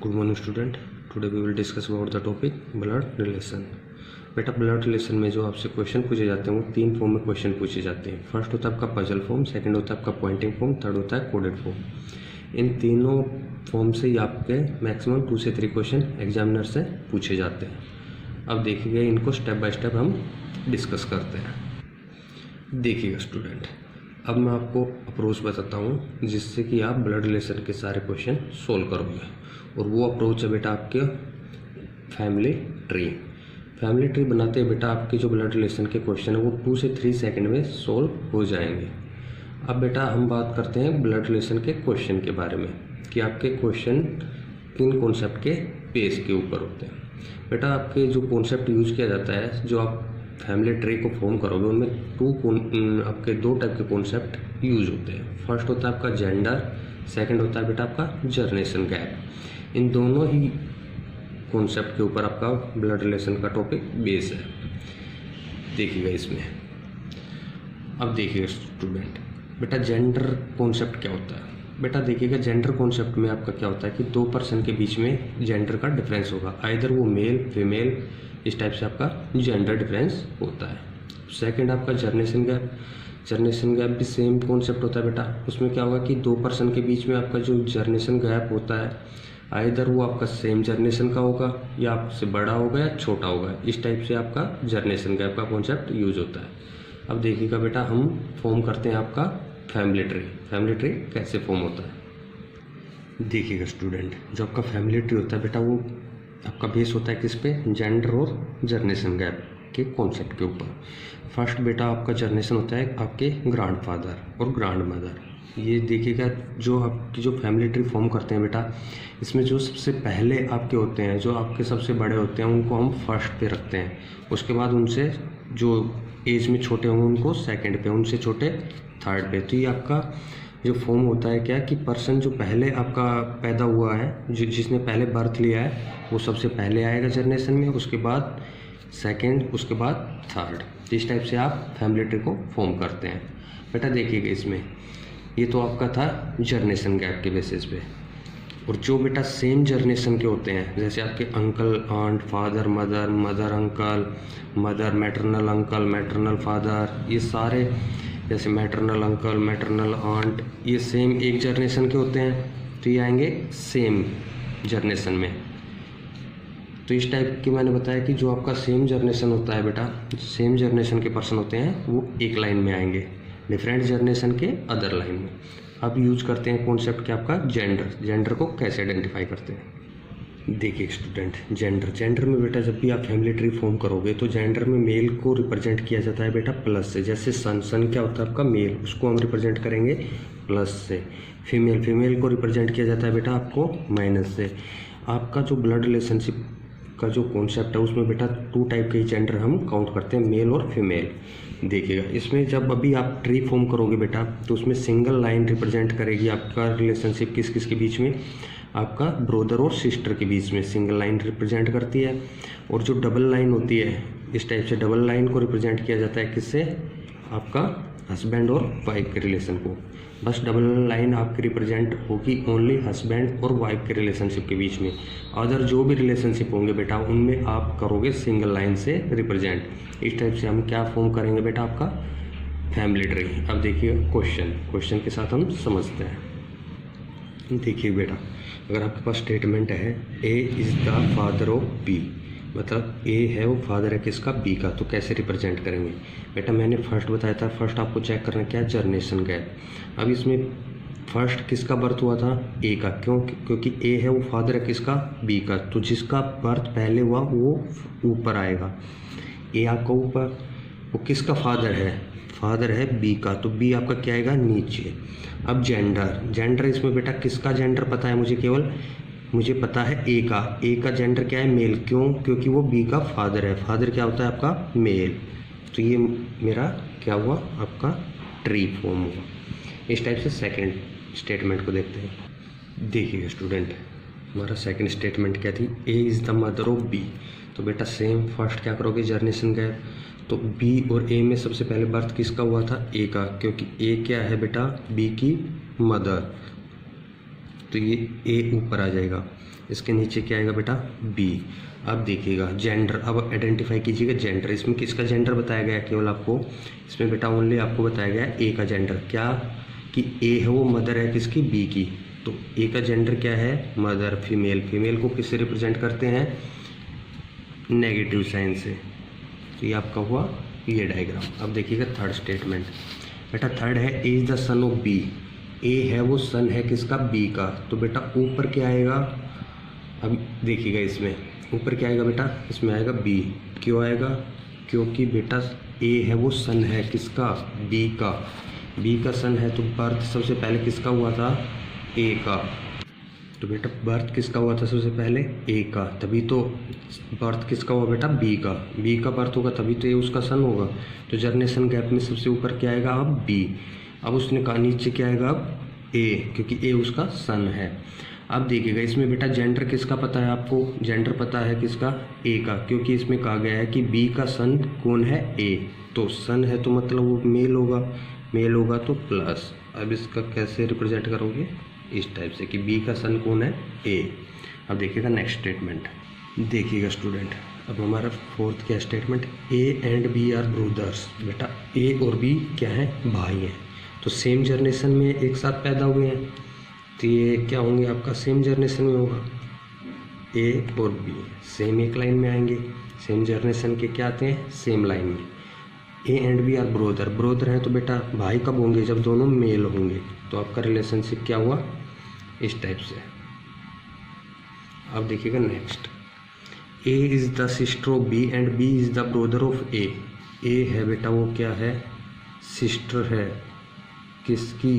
Good morning student. Today we will discuss about the topic blood relation. बेटा blood relation में जो आपसे question पूछे जाते हैं वो तीन फॉर्म में क्वेश्चन पूछे जाते हैं। फर्स्ट होता है आपका पजल फॉर्म, सेकंड होता है आपका पॉइंटिंग फॉर्म, थर्ड होता है कोडेड फॉर्म। इन तीनों फॉर्म से ही आपके मैक्सिमम 2 से 3 क्वेश्चन एग्जामिनर से पूछे जाते हैं। अब देखिएगा, इनको स्टेप बाय स्टेप हम डिस्कस करते हैं। देखिएगा स्टूडेंट, अब मैं आपको अप्रोच बताता हूँ जिससे कि आप ब्लड रिलेशन के सारे क्वेश्चन सोल्व करोगे, और वो अप्रोच है बेटा आपके फैमिली ट्री। फैमिली ट्री बनाते हैं बेटा आपके जो ब्लड रिलेशन के क्वेश्चन है वो 2 से 3 सेकंड में सोल्व हो जाएंगे। अब बेटा हम बात करते हैं ब्लड रिलेशन के क्वेश्चन के बारे में कि आपके क्वेश्चन किन कॉन्सेप्ट के बेस के ऊपर होते हैं। बेटा आपके जो कॉन्सेप्ट यूज किया जाता है, जो आप फैमिली ट्री को फॉर्म करोगे, उनमें आपके 2 टाइप के कॉन्सेप्ट यूज होते हैं। फर्स्ट होता है आपका जेंडर, सेकंड होता है बेटा आपका जनरेशन गैप। इन दोनों ही कॉन्सेप्ट के ऊपर आपका ब्लड रिलेशन का टॉपिक बेस है। देखिएगा इसमें, अब देखिएगा स्टूडेंट, बेटा जेंडर कॉन्सेप्ट क्या होता है। बेटा देखिएगा, जेंडर कॉन्सेप्ट में आपका क्या होता है कि 2 पर्सन के बीच में जेंडर का डिफरेंस होगा, आइदर वो मेल फीमेल, इस टाइप से आपका जेंडर डिफरेंस होता है। सेकंड आपका जनरेशन गैप। जनरेशन गैप भी सेम कॉन्सेप्ट होता है बेटा। उसमें क्या होगा कि 2 पर्सन के बीच में आपका जो जनरेशन गैप होता है, आइदर वो आपका सेम जनरेशन का होगा या आपसे बड़ा होगा या छोटा होगा, इस टाइप से आपका जनरेशन गैप का कॉन्सेप्ट यूज होता है। अब देखिएगा बेटा, हम फॉर्म करते हैं आपका फैमिली ट्री। फैमिली ट्री कैसे फॉर्म होता है, देखिएगा स्टूडेंट, जो आपका फैमिली ट्री होता है बेटा वो आपका बेस होता है किस पे, जेंडर और जनरेशन गैप के कॉन्सेप्ट के ऊपर। फर्स्ट बेटा आपका जनरेशन होता है आपके ग्रैंडफादर और ग्रैंड मदर। ये देखिएगा, जो आपकी जो फैमिली ट्री फॉर्म करते हैं बेटा, इसमें जो सबसे पहले आपके होते हैं, जो आपके सबसे बड़े होते हैं, उनको हम फर्स्ट पे रखते हैं। उसके बाद उनसे जो एज में छोटे होंगे उनको सेकंड पे, उनसे छोटे थर्ड पे। तो ये आपका जो फॉर्म होता है क्या कि पर्सन जो पहले आपका पैदा हुआ है, जो जिसने पहले बर्थ लिया है, वो सबसे पहले आएगा जनरेशन में, उसके बाद सेकंड, उसके बाद थर्ड। इस टाइप से आप फैमिली ट्री को फॉर्म करते हैं। बेटा देखिएगा इसमें, ये तो आपका था जनरेशन गैप के बेसिस पे। और जो बेटा सेम जनरेशन के होते हैं, जैसे आपके uncle aunt, father mother, mother uncle, mother maternal uncle, maternal father, ये सारे जैसे मैटरनल अंकल, मैटरनल आंट, ये सेम एक जनरेशन के होते हैं, तो ये आएंगे सेम जनरेशन में। तो इस टाइप की मैंने बताया कि जो आपका सेम जनरेशन होता है बेटा, सेम जनरेशन के पर्सन होते हैं, वो एक लाइन में आएंगे, डिफरेंट जनरेशन के अदर लाइन में। अब यूज करते हैं कॉन्सेप्ट क्या आपका जेंडर। जेंडर को कैसे आइडेंटिफाई करते हैं, देखिए स्टूडेंट, जेंडर में बेटा जब भी आप फैमिली ट्री फॉर्म करोगे तो जेंडर में मेल को रिप्रेजेंट किया जाता है बेटा प्लस से। जैसे सन क्या होता है आपका मेल, उसको हम रिप्रेजेंट करेंगे प्लस से। फीमेल को रिप्रेजेंट किया जाता है बेटा आपको माइनस से। आपका जो ब्लड रिलेशनशिप का जो कॉन्सेप्ट है उसमें बेटा 2 टाइप के जेंडर हम काउंट करते हैं, मेल और फीमेल। देखिएगा इसमें जब अभी आप ट्री फॉर्म करोगे बेटा, तो उसमें सिंगल लाइन रिप्रेजेंट करेगी आपका रिलेशनशिप किस किस के बीच में, आपका ब्रदर और सिस्टर के बीच में सिंगल लाइन रिप्रेजेंट करती है। और जो डबल लाइन होती है, इस टाइप से डबल लाइन को रिप्रेजेंट किया जाता है किससे, आपका हस्बैंड और वाइफ के रिलेशन को। बस डबल लाइन आपकी रिप्रेजेंट होगी ओनली हस्बैंड और वाइफ के रिलेशनशिप के बीच में। अदर जो भी रिलेशनशिप होंगे बेटा, उनमें आप करोगे सिंगल लाइन से रिप्रेजेंट। इस टाइप से हम क्या फॉर्म करेंगे बेटा, आपका फैमिली ट्री। अब देखिए क्वेश्चन के साथ हम समझते हैं। देखिए बेटा, अगर आपके पास स्टेटमेंट है A is the father of B, मतलब ए है वो फादर है किसका, बी का, तो कैसे रिप्रेजेंट करेंगे बेटा। मैंने फर्स्ट बताया था, फर्स्ट आपको चेक करना क्या, जनरेशन गैप। अब इसमें फर्स्ट किसका बर्थ हुआ था, ए का, क्योंकि ए है वो फादर है किसका, बी का, तो जिसका बर्थ पहले हुआ वो ऊपर आएगा। ए आपका ऊपर, वो किसका फादर है बी का, तो बी आपका क्या आएगा नीचे। अब जेंडर इसमें बेटा किसका जेंडर पता है मुझे पता है ए का जेंडर क्या है, मेल। क्योंकि वो बी का फादर है। फादर क्या होता है आपका, मेल। तो ये मेरा क्या हुआ, आपका ट्री फॉर्म हुआ। इस टाइप से सेकंड स्टेटमेंट को देखते हैं। देखिए स्टूडेंट, हमारा सेकंड स्टेटमेंट क्या थी, A is the mother of B. तो बेटा सेम फर्स्ट क्या करोगे, जनरेशन गैप। तो बी और ए में सबसे पहले बर्थ किसका हुआ था, ए का, क्योंकि ए क्या है बेटा, बी की मदर। तो ये ए ऊपर आ जाएगा, इसके नीचे क्या आएगा बेटा बी। अब देखिएगा जेंडर, अब आइडेंटिफाई कीजिएगा जेंडर। इसमें किसका जेंडर बताया गया है केवल आपको, इसमें बेटा ओनली आपको बताया गया है ए का जेंडर। क्या कि ए है वो मदर है किसकी, बी की। तो ए का जेंडर क्या है, मदर, फीमेल। फीमेल को किससे रिप्रेजेंट करते हैं, नेगेटिव साइन से। तो ये आपका हुआ ये डायग्राम। अब देखिएगा थर्ड स्टेटमेंट। बेटा थर्ड है A is the son of B. A है वो सन है किसका, बी का। तो बेटा ऊपर क्या आएगा, अब देखिएगा इसमें ऊपर क्या आएगा बेटा, इसमें आएगा बी। क्यों आएगा, क्योंकि बेटा ए है वो सन है किसका, बी का। बी का सन है तो बर्थ सबसे पहले किसका हुआ था, ए का। तो बेटा बर्थ किसका हुआ था सबसे पहले, ए का। तभी तो बर्थ किसका हुआ बेटा, बी का। बी का बर्थ होगा तभी तो ये उसका सन होगा। तो जनरेशन गैप में सबसे ऊपर क्या आएगा, अब बी। अब उसने कहा नीचे क्या आएगा, अब ए, क्योंकि ए उसका सन है। अब देखिएगा इसमें बेटा जेंडर किसका पता है आपको, जेंडर पता है किसका, ए का, क्योंकि इसमें कहा गया है कि बी का सन कौन है, ए। तो सन है तो मतलब वो मेल होगा, मेल होगा तो प्लस। अब इसका कैसे रिप्रेजेंट करोगे, इस टाइप से कि बी का सन कौन है, ए। अब देखिएगा नेक्स्ट स्टेटमेंट। देखिएगा स्टूडेंट, अब हमारा फोर्थ क्या statement, A and B are brothers. बेटा ए और बी क्या है, भाई हैं। तो सेम जनरेशन में एक साथ पैदा हुए हैं, तो ये क्या होंगे आपका, सेम जनरेशन में होगा। ए और बी सेम एक लाइन में आएंगे, सेम जनरेशन के क्या आते हैं, सेम लाइन में। A and B are brother, brother हैं तो बेटा भाई कब होंगे, जब दोनों मेल होंगे। तो आपका रिलेशनशिप क्या हुआ, इस टाइप से। अब देखिएगा next, A is the sister of B and B is the brother of A. A है बेटा वो क्या है, सिस्टर है किसकी,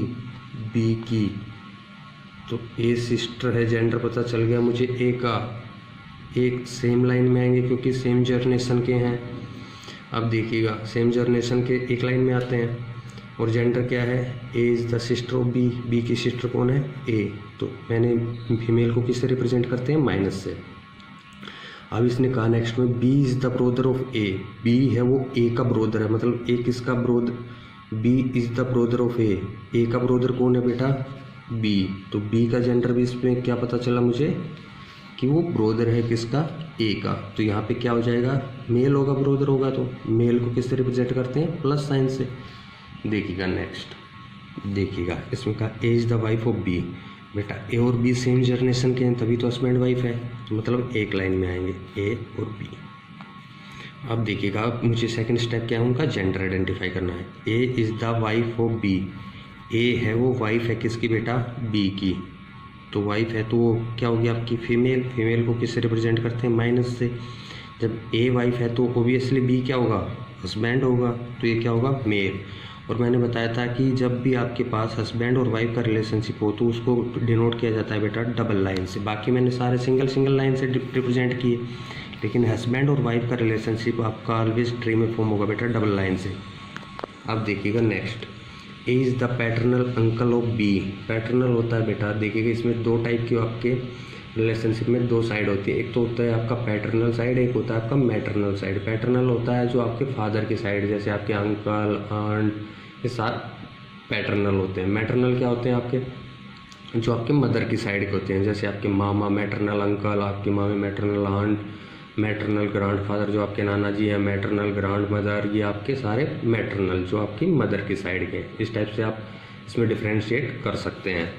बी की। तो ए सिस्टर है, जेंडर पता चल गया मुझे ए का। एक सेम लाइन में आएंगे क्योंकि सेम जनरेशन के हैं। अब देखिएगा सेम जनरेशन के एक लाइन में आते हैं। और जेंडर क्या है, A is the sister of B, B की सिस्टर कौन है, ए। तो मैंने फीमेल को किससे रिप्रेजेंट करते हैं, माइनस से। अब इसने कहा नेक्स्ट में B is the brother of A. B है वो ए का ब्रोदर है, मतलब ए किसका brother, B is the brother of A. A का ब्रोदर कौन है बेटा, बी। तो बी का जेंडर भी इसमें क्या पता चला मुझे कि वो ब्रोदर है किसका, ए का। तो यहाँ पे क्या हो जाएगा, मेल होगा, ब्रोदर होगा तो मेल को किससे रिप्रेजेंट करते हैं, प्लस साइन से। देखिएगा नेक्स्ट, देखिएगा इसमें कहा A is the wife of B. बेटा ए और बी सेम जनरेशन के हैं तभी तो हस्बैंड वाइफ है, तो मतलब एक लाइन में आएंगे ए और बी। अब देखिएगा, अब मुझे सेकंड स्टेप क्या है, उनका जेंडर आइडेंटिफाई करना है। A is the wife of B. A है वो वाइफ है किसकी बेटा, बी की। तो वाइफ है तो वो क्या होगी आपकी, फीमेल। फीमेल को किससे रिप्रेजेंट करते हैं, माइनस से। जब ए वाइफ है तो ओबियसली बी क्या होगा, हस्बैंड होगा, तो ये क्या होगा, मेल। और मैंने बताया था कि जब भी आपके पास हस्बैंड और वाइफ का रिलेशनशिप हो तो उसको डिनोट किया जाता है बेटा डबल लाइन से। बाकी मैंने सारे सिंगल सिंगल लाइन से रिप्रेजेंट किए, लेकिन हस्बैंड और वाइफ का रिलेशनशिप आपका ऑलवेज ट्री में फॉर्म होगा बेटा डबल लाइन से। अब देखिएगा next, A is the paternal uncle of B. Paternal होता है बेटा, देखिएगा इसमें दो टाइप के आपके रिलेशनशिप में दो साइड होती है। एक तो होता है आपका पैटर्नल साइड, एक होता है आपका मैटरनल साइड। पैटर्नल होता है जो आपके फादर की साइड, जैसे आपके अंकल, आंट, ये सारे पैटर्नल होते हैं। मैटरनल क्या होते हैं आपके, जो आपके मदर की साइड के होते हैं, जैसे आपके मामा मैटरनल अंकल, आपकी मामी मैटरनल आंट, मैटरनल ग्रांडफादर जो आपके नाना जी हैं, मैटरनल ग्रांड मदर, ये आपके सारे मैटरनल जो आपकी मदर की साइड के। इस टाइप से आप इसमें डिफ्रेंशिएट कर सकते हैं।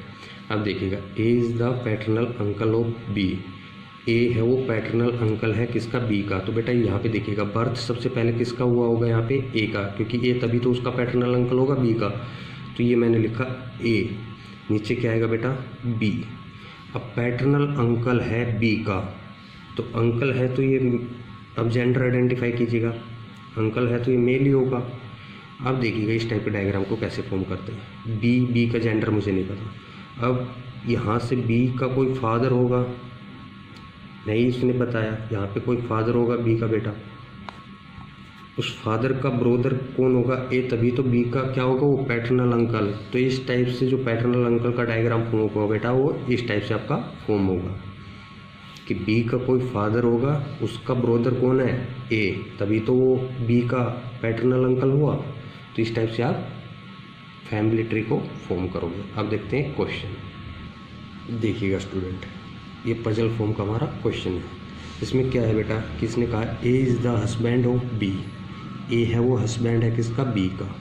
अब देखिएगा, A is the paternal uncle of B. A है वो पैटर्नल अंकल है किसका, बी का। तो बेटा यहाँ पे देखिएगा बर्थ सबसे पहले किसका हुआ होगा, यहाँ पे ए का, क्योंकि ए तभी तो उसका पैटर्नल अंकल होगा बी का। तो ये मैंने लिखा ए, नीचे क्या आएगा बेटा, बी। अब पैटर्नल अंकल है बी का, तो अंकल है तो ये, अब जेंडर आइडेंटिफाई कीजिएगा, अंकल है तो ये मेल ही होगा। अब देखिएगा इस टाइप के डायग्राम को कैसे फॉर्म करते हैं। बी का जेंडर मुझे नहीं पता। अब यहाँ से बी का कोई फादर होगा नहीं, इसने बताया यहाँ पे कोई फादर होगा बी का बेटा। उस फादर का ब्रोदर कौन होगा, ए, तभी तो बी का क्या होगा, वो पैटर्नल अंकल। तो इस टाइप से जो पैटर्नल अंकल का डायग्राम फॉर्म होगा बेटा, वो इस टाइप से आपका फॉर्म होगा कि बी का कोई फादर होगा, उसका ब्रोदर कौन है, ए, तभी तो वो बी का पैटर्नल अंकल हुआ। तो इस टाइप से आप फैमिली ट्री को फॉर्म करोगे। अब देखते हैं क्वेश्चन। देखिएगा स्टूडेंट, ये पजल फॉर्म का हमारा क्वेश्चन है। इसमें क्या है बेटा, किसने कहा A is the husband of B, A है वो हस्बैंड है किसका, बी का।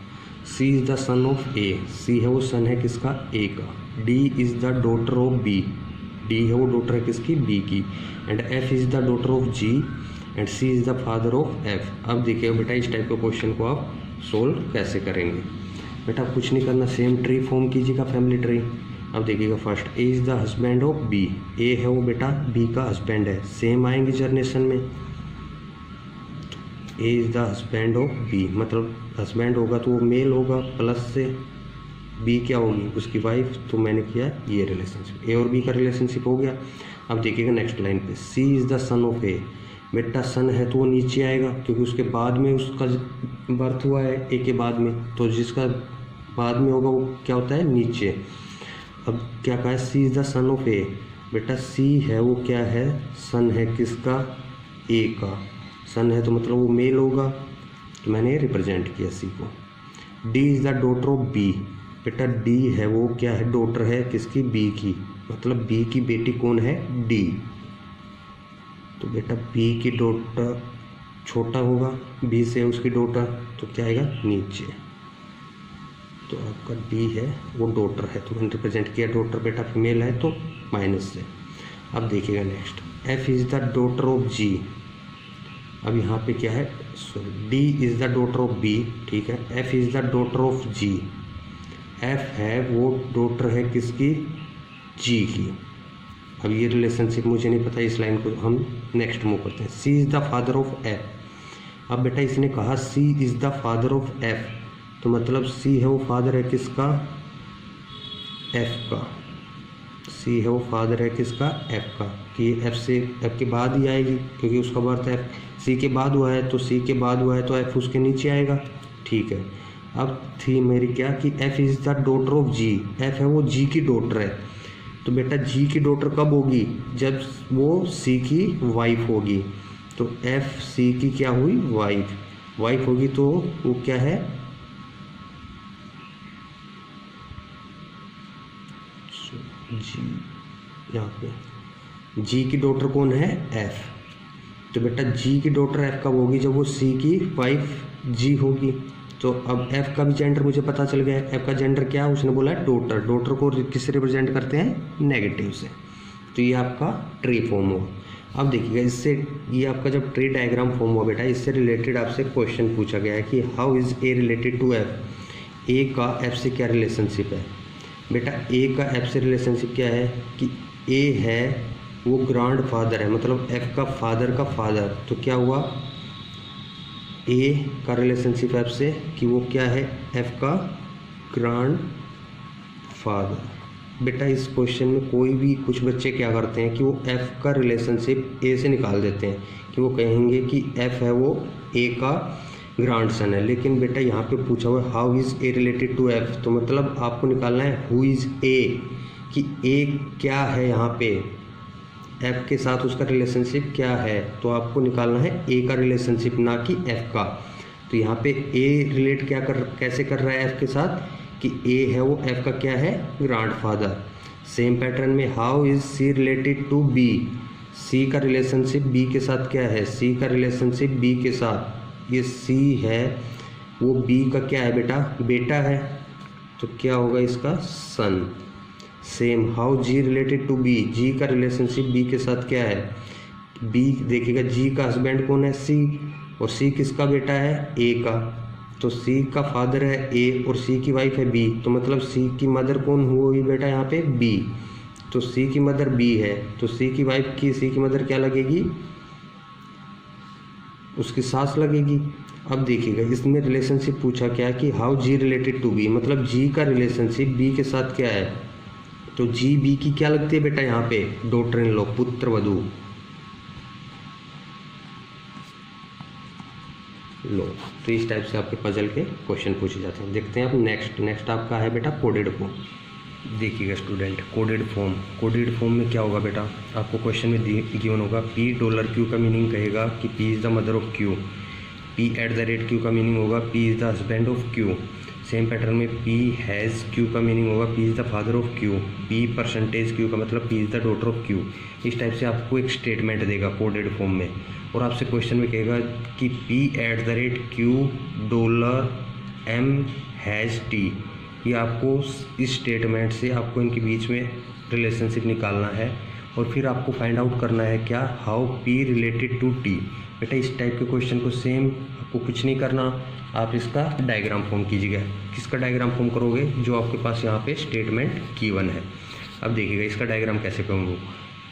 C is the son of A, C है वो सन है किसका, ए का। D is the daughter of B, D है वो डॉटर है किसकी, बी की। And F is the daughter of G and C is the father of F. अब देखिए बेटा, इस टाइप के क्वेश्चन को आप सोल्व कैसे करेंगे। बेटा कुछ नहीं करना, सेम ट्री फॉर्म कीजिएगा, फैमिली ट्री। अब देखिएगा first, A is the husband of B, A है वो बेटा बी का हस्बैंड है, सेम आएंगे जनरेशन में। A is the husband of B, मतलब हस्बैंड होगा तो वो मेल होगा, प्लस से बी क्या होगी, उसकी वाइफ। तो मैंने किया ये रिलेशनशिप, ए और बी का रिलेशनशिप हो गया। अब देखिएगा नेक्स्ट लाइन पे, सी इज़ द सन ऑफ ए, बेटा सन है तो वो नीचे आएगा क्योंकि उसके बाद में उसका बर्थ हुआ है, ए के बाद में, तो जिसका बाद में होगा वो क्या होता है, नीचे। अब क्या कहा है, सी इज़ द सन ऑफ ए, बेटा सी है वो क्या है, सन है किसका, ए का। सन है तो मतलब वो मेल होगा, तो मैंने रिप्रेजेंट किया सी को। D is the daughter of B, बेटा डी है वो क्या है, डॉटर है किसकी, बी की, मतलब बी की बेटी कौन है, डी। तो बेटा बी की डॉटर छोटा होगा, बी से उसकी डॉटर, तो क्या आएगा नीचे। तो आपका डी है वो डॉटर है, तो मैंने रिप्रेजेंट किया डॉटर, बेटा फीमेल है तो माइनस से। अब देखिएगा next, F is the daughter of G. अब यहाँ पे क्या है, sorry, D is the daughter of B, ठीक है। F is the daughter of G, F है वो डॉटर है किसकी, जी की। अब ये रिलेशनशिप मुझे नहीं पता, इस लाइन को हम नेक्स्ट मूव करते हैं। C is the father of F, अब बेटा इसने कहा C is the father of F, तो मतलब सी है वो फादर है किसका, एफ का। सी है वो फादर है किसका, एफ का, कि एफ से एफ के बाद ही आएगी क्योंकि उसका बर्थ एफ सी के बाद हुआ है, तो सी के बाद हुआ है तो एफ उसके नीचे आएगा, ठीक है। अब थी मेरी क्या कि F is the daughter of G, F है वो जी की डॉटर है, तो बेटा जी की डॉटर कब होगी, जब वो सी की वाइफ होगी। तो एफ सी की क्या हुई, वाइफ होगी, तो वो क्या है, जी, यहाँ पे जी की डॉटर कौन है, एफ। तो बेटा जी की डॉटर एफ कब होगी, जब वो सी की वाइफ जी होगी। तो अब एफ का भी जेंडर मुझे पता चल गया है, एफ का जेंडर क्या है, उसने बोला है डॉटर, डॉटर को किससे रिप्रेजेंट करते हैं, नेगेटिव से। तो ये आपका ट्री फॉर्म हुआ। अब देखिएगा इससे, ये आपका जब ट्री डायग्राम फॉर्म हुआ बेटा, इससे रिलेटेड आपसे क्वेश्चन पूछा गया है कि how is A related to F, A का एफ से क्या रिलेशनशिप है। बेटा ए का एफ से रिलेशनशिप क्या है कि ए है वो ग्रैंड फादर है, मतलब एफ का फादर, तो क्या हुआ, ए का रिलेशनशिप एफ से कि वो क्या है, एफ का ग्रैंड फादर। बेटा इस क्वेश्चन में कोई भी कुछ बच्चे क्या करते हैं कि वो एफ का रिलेशनशिप ए से निकाल देते हैं, कि वो कहेंगे कि एफ है वो ए का ग्रैंड सन है। लेकिन बेटा यहाँ पे पूछा हुआ है how is A related to F, तो मतलब आपको निकालना है हु इज़ ए, कि ए क्या है यहाँ पे, एफ के साथ उसका रिलेशनशिप क्या है। तो आपको निकालना है ए का रिलेशनशिप, ना कि एफ का। तो यहाँ पे ए रिलेट कैसे कर रहा है एफ के साथ, कि ए है वो एफ का क्या है, ग्रैंड फादर। सेम पैटर्न में how is C related to B, C का रिलेशनशिप बी के साथ क्या है, सी का रिलेशनशिप बी के साथ, ये सी है वो बी का क्या है बेटा है, तो क्या होगा इसका son. Same how G related to B, G का रिलेशनशिप बी के साथ क्या है, बी देखिएगा जी का हस्बैंड कौन है, सी, और सी किसका बेटा है, ए का। तो सी का फादर है ए और सी की वाइफ है बी, तो मतलब सी की मदर कौन हुई बेटा यहाँ पे, बी। तो सी की मदर बी है, तो सी की वाइफ की सी की मदर क्या लगेगी, उसकी सास लगेगी। अब देखिएगा इसमें रिलेशनशिप पूछा क्या कि how G related to B, मतलब जी का रिलेशनशिप बी के साथ क्या है, तो जी बी की क्या लगती है बेटा यहाँ पे, डॉटर इन लॉ, पुत्र वधू लो। तो इस टाइप से आपके पजल के क्वेश्चन पूछे जाते हैं। देखते हैं अब नेक्स्ट आपका है बेटा कोडेड फॉर्म। देखिएगा स्टूडेंट, कोडेड फॉर्म में क्या होगा बेटा, आपको क्वेश्चन में गिवन होगा $Q का मीनिंग कहेगा कि P is the mother of Q, P@Q का मीनिंग होगा P is the husband of Q, same pattern में पी हैज़ क्यू का मीनिंग होगा P is the father of Q, P percentage Q का मतलब P is the daughter of Q. इस type से आपको एक स्टेटमेंट देगा कोडेड फॉर्म में, और आपसे क्वेश्चन में कहेगा कि P@Q $M हैज़ टी। ये आपको इस स्टेटमेंट से आपको इनके बीच में रिलेशनशिप निकालना है, और फिर आपको फाइंड आउट करना है क्या, how P related to T. बेटा इस टाइप के क्वेश्चन को सेम आपको कुछ नहीं करना, आप इसका डायग्राम फॉर्म कीजिएगा। किसका डायग्राम फॉर्म करोगे, जो आपके पास यहाँ पे स्टेटमेंट गिवन है। अब देखिएगा इसका डायग्राम कैसे करूँगा।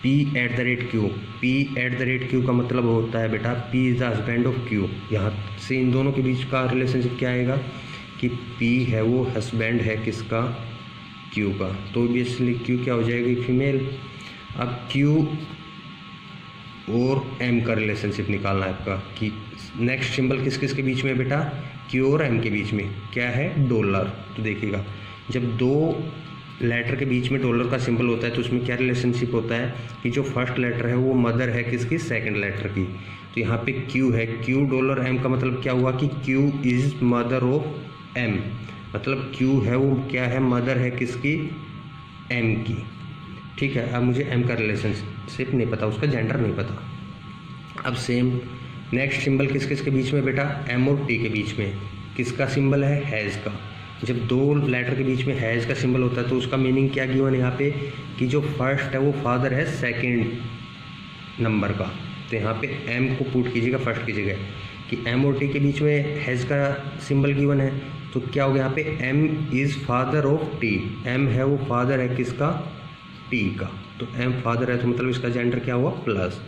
P@Q, P@Q का मतलब होता है बेटा P is the husband of Q। यहाँ से इन दोनों के बीच का रिलेशनशिप क्या आएगा कि P है वो हस्बैंड है किसका, Q का, तो ऑब्वियसली Q क्या हो जाएगी, फीमेल। अब Q और M का रिलेशनशिप निकालना है आपका कि नेक्स्ट सिंबल किस किस के बीच में बेटा, Q और M के बीच में क्या है, डॉलर। तो देखिएगा जब दो लेटर के बीच में डॉलर का सिंबल होता है तो उसमें क्या रिलेशनशिप होता है कि जो फर्स्ट लेटर है वो मदर है किसकी, सेकंड लेटर की। तो यहाँ पे Q है, Q $M का मतलब क्या हुआ कि Q is mother of M, मतलब Q है वो क्या है, मदर है किसकी, M की। ठीक है, अब मुझे M का रिलेशनशिप नहीं पता, उसका जेंडर नहीं पता। अब सेम नेक्स्ट सिंबल किस किस के बीच में बेटा, M और T के बीच में किसका सिंबल है, हैज़ का। जब दो लेटर के बीच में हैज़ का सिंबल होता है तो उसका मीनिंग क्या गिवन है यहाँ पे कि जो फर्स्ट है वो फादर है सेकंड नंबर का। तो यहाँ पे M को पुट कीजिएगा फर्स्ट की जगह कि M और T के बीच में हैज़ का सिंबल गिवन है, तो क्या हो गया यहाँ पे M is father of T। M है वो फादर है किसका, T का। तो M फादर है तो मतलब इसका जेंडर क्या हुआ, प्लस।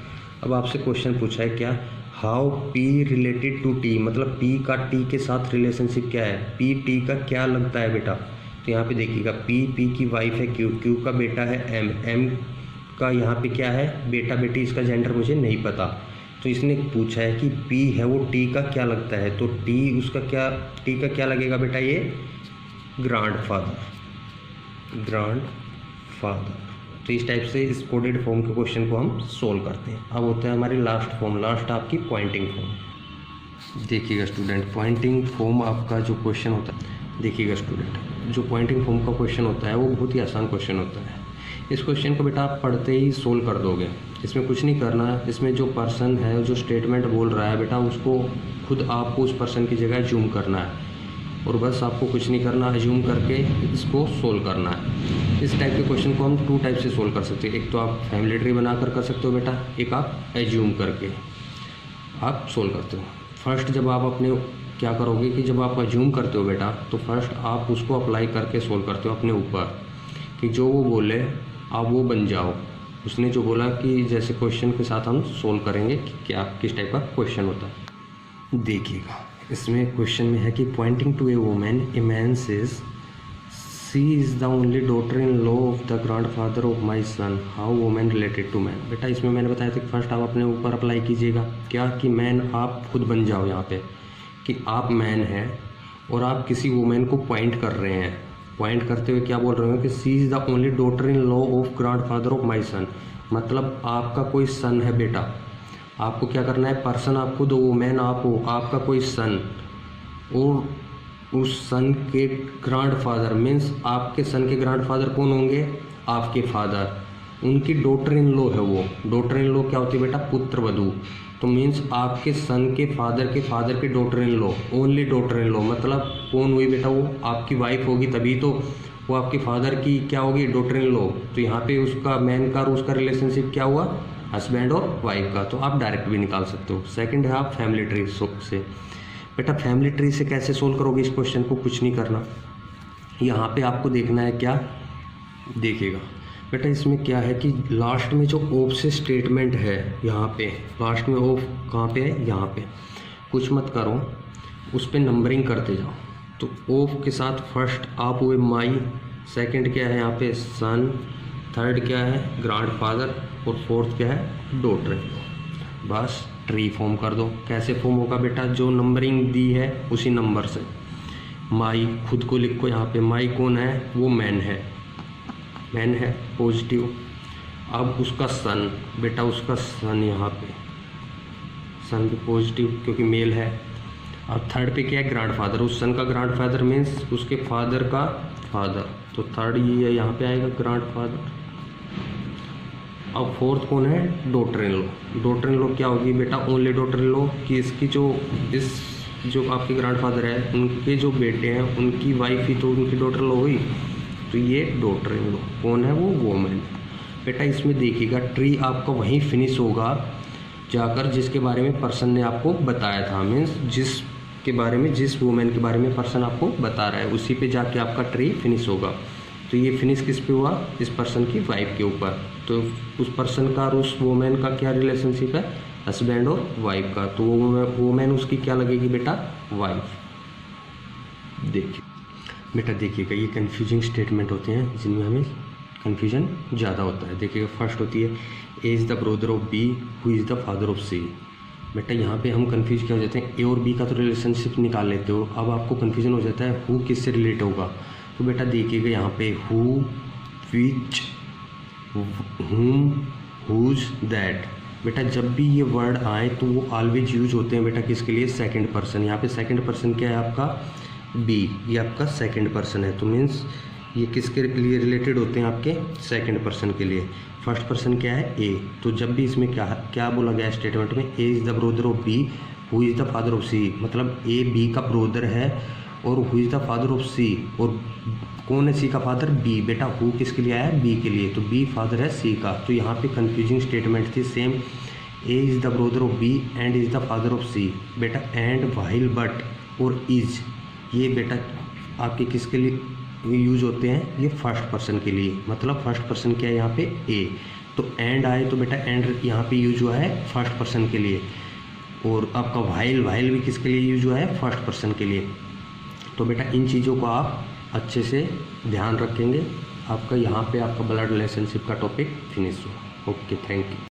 अब आपसे क्वेश्चन पूछा है क्या, how P related to T, मतलब P का T के साथ रिलेशनशिप क्या है, P T का क्या लगता है बेटा। तो यहाँ पे देखिएगा P की वाइफ है Q का बेटा है M का यहाँ पे क्या है, बेटा बेटी, इसका जेंडर मुझे नहीं पता। तो इसने पूछा है कि P है वो T का क्या लगता है, तो T का क्या लगेगा बेटा, ये ग्रैंडफादर। तो इस टाइप से इस कोडेड फॉर्म के क्वेश्चन को हम सोल्व करते हैं। अब होता है हमारी लास्ट फॉर्म, लास्ट आपकी पॉइंटिंग फॉर्म। देखिएगा स्टूडेंट, पॉइंटिंग फॉर्म आपका जो क्वेश्चन होता है, देखिएगा स्टूडेंट जो पॉइंटिंग फॉर्म का क्वेश्चन होता है वो बहुत ही आसान क्वेश्चन होता है। इस क्वेश्चन को बेटा आप पढ़ते ही सोल्व कर दोगे, इसमें कुछ नहीं करना है। इसमें जो पर्सन है जो स्टेटमेंट बोल रहा है बेटा उसको खुद आपको उस पर्सन की जगह जूम करना है, और बस आपको कुछ नहीं करना, जूम करके इसको सोल्व करना है। इस टाइप के क्वेश्चन को हम टू टाइप से सोल्व कर सकते हैं। एक तो आप फैमिली ट्री बनाकर कर सकते हो बेटा, एक आप एज्यूम करके आप सोल्व करते हो। फर्स्ट जब आप अपने क्या करोगे कि जब आप एज्यूम करते हो बेटा तो फर्स्ट आप उसको अप्लाई करके सोल्व करते हो अपने ऊपर कि जो वो बोले आप वो बन जाओ। उसने जो बोला कि जैसे क्वेश्चन के साथ हम सोल्व करेंगे कि क्या किस टाइप का क्वेश्चन होता है। देखिएगा इसमें क्वेश्चन में है कि pointing to a women, a man says she is the only daughter in law of the grandfather of my son, how women related to man. बेटा इसमें मैंने बताया था कि फर्स्ट आप अपने ऊपर अप्लाई कीजिएगा क्या कि मैन आप खुद बन जाओ यहाँ पे कि आप मैन हैं और आप किसी वुमेन को पॉइंट कर रहे हैं। पॉइंट करते हुए क्या बोल रहे हो कि she is the only daughter in law of grandfather of my son, मतलब आपका कोई सन है बेटा। आपको क्या करना है, पर्सन आप खुद हो, वुमेन आप हो, आपका कोई सन, और उस सन के ग्रैंडफादर मीन्स आपके सन के ग्रैंडफादर कौन होंगे, आपके फादर, उनकी डॉटर इन लॉ है वो। डॉटर इन लॉ क्या होती है बेटा, पुत्र वधू। तो मीन्स आपके सन के फादर के daughter in law, only daughter in law, मतलब कौन हुई बेटा, वो आपकी वाइफ होगी, तभी तो वो आपके फादर की क्या होगी, डॉटर इन लॉ। तो यहाँ पे उसका मैन का और उसका रिलेशनशिप क्या हुआ, हस्बैंड और वाइफ का। तो आप डायरेक्ट भी निकाल सकते हो। सेकंड है आप फैमिली ट्री से। बेटा फैमिली ट्री से कैसे सोल्व करोगे इस क्वेश्चन को, कुछ नहीं करना। यहाँ पे आपको देखना है क्या, देखिएगा बेटा इसमें क्या है कि लास्ट में जो ऑफ से स्टेटमेंट है, यहाँ पे लास्ट में ऑफ कहाँ पे है, यहाँ पे कुछ मत करो, उस पर नंबरिंग करते जाओ। तो ऑफ के साथ फर्स्ट आप हुए माई, सेकंड क्या है यहाँ पे सन, थर्ड क्या है ग्रैंडफादर, और फोर्थ क्या है डॉटर। बस ट्री फॉर्म कर दो। कैसे फॉर्म होगा बेटा, जो नंबरिंग दी है उसी नंबर से। माई खुद को लिखो यहाँ पे, माई कौन है, वो मैन है, मैन है पॉजिटिव। अब उसका सन बेटा, उसका सन यहाँ पे सन भी पॉजिटिव क्योंकि मेल है। अब थर्ड पे क्या है, ग्रैंडफादर। उस सन का ग्रैंडफादर मीन्स उसके फादर का फादर, तो थर्ड ये यहाँ पे आएगा ग्रैंडफादर। अब फोर्थ कौन है, daughter in law. Daughter in law क्या होगी बेटा, ओनली डॉटर इन लॉ कि इसकी जो आपके ग्रैंडफादर है उनके जो बेटे हैं उनकी वाइफ ही तो उनकी डॉटर इन लॉ हुई, तो ये डॉटर इन लॉ कौन है, वो वोमेन। बेटा इसमें देखिएगा ट्री आपका वहीं फिनिश होगा जाकर जिसके बारे में पर्सन ने आपको बताया था, मीन्स जिस वुमेन के बारे में पर्सन आपको बता रहा है उसी पे जाके आपका ट्री फिनिश होगा। तो ये फिनिश किस पे हुआ, इस पर्सन की वाइफ के ऊपर। तो उस पर्सन का और उस वुमेन का क्या रिलेशनशिप है, हस्बैंड और वाइफ का। तो वो वुमेन उसकी क्या लगेगी बेटा, वाइफ। देखिए बेटा देखिएगा ये कन्फ्यूजिंग स्टेटमेंट होते हैं जिनमें हमें कन्फ्यूजन ज़्यादा होता है। देखिएगा फर्स्ट होती है A is the brother of B who is the father of C. बेटा यहाँ पे हम कंफ्यूज क्या हो जाते हैं, ए और बी का तो रिलेशनशिप निकाल लेते हो, अब आपको कन्फ्यूजन हो जाता है हु किससे रिलेट होगा। तो बेटा देखिएगा यहाँ पे हु, विच, हुम, हुज, दैट। बेटा जब भी ये वर्ड आए तो वो ऑलवेज यूज होते हैं बेटा किसके लिए, सेकंड पर्सन। यहाँ पे सेकंड पर्सन क्या है आपका, बी, ये आपका सेकंड पर्सन है। तो मीन्स ये किसके लिए रिलेटेड होते हैं, आपके सेकंड पर्सन के लिए। फर्स्ट पर्सन क्या है, ए। तो जब भी इसमें क्या बोला गया स्टेटमेंट में, A is the brother of B who is the father of C, मतलब ए बी का ब्रदर है और who is the father of C, और कौन है सी का फादर, बी। बेटा हु किसके लिए आया है, बी के लिए, तो बी फादर है सी का। तो यहाँ पे कंफ्यूजिंग स्टेटमेंट थी same, A is the brother of B and is the father of C. बेटा एंड, व्हाइल, बट और इज, ये बेटा आपके किसके लिए यूज होते हैं, ये फर्स्ट पर्सन के लिए। मतलब फर्स्ट पर्सन क्या है यहाँ पे, ए। तो एंड आए तो बेटा एंड यहाँ पे यूज हुआ है फर्स्ट पर्सन के लिए, और आपका व्हाइल भी किसके लिए यूज हुआ है, फर्स्ट पर्सन के लिए। तो बेटा इन चीज़ों को आप अच्छे से ध्यान रखेंगे, आपका यहाँ पे आपका ब्लड रिलेशनशिप का टॉपिक फिनिश हुआ। Okay, thank you.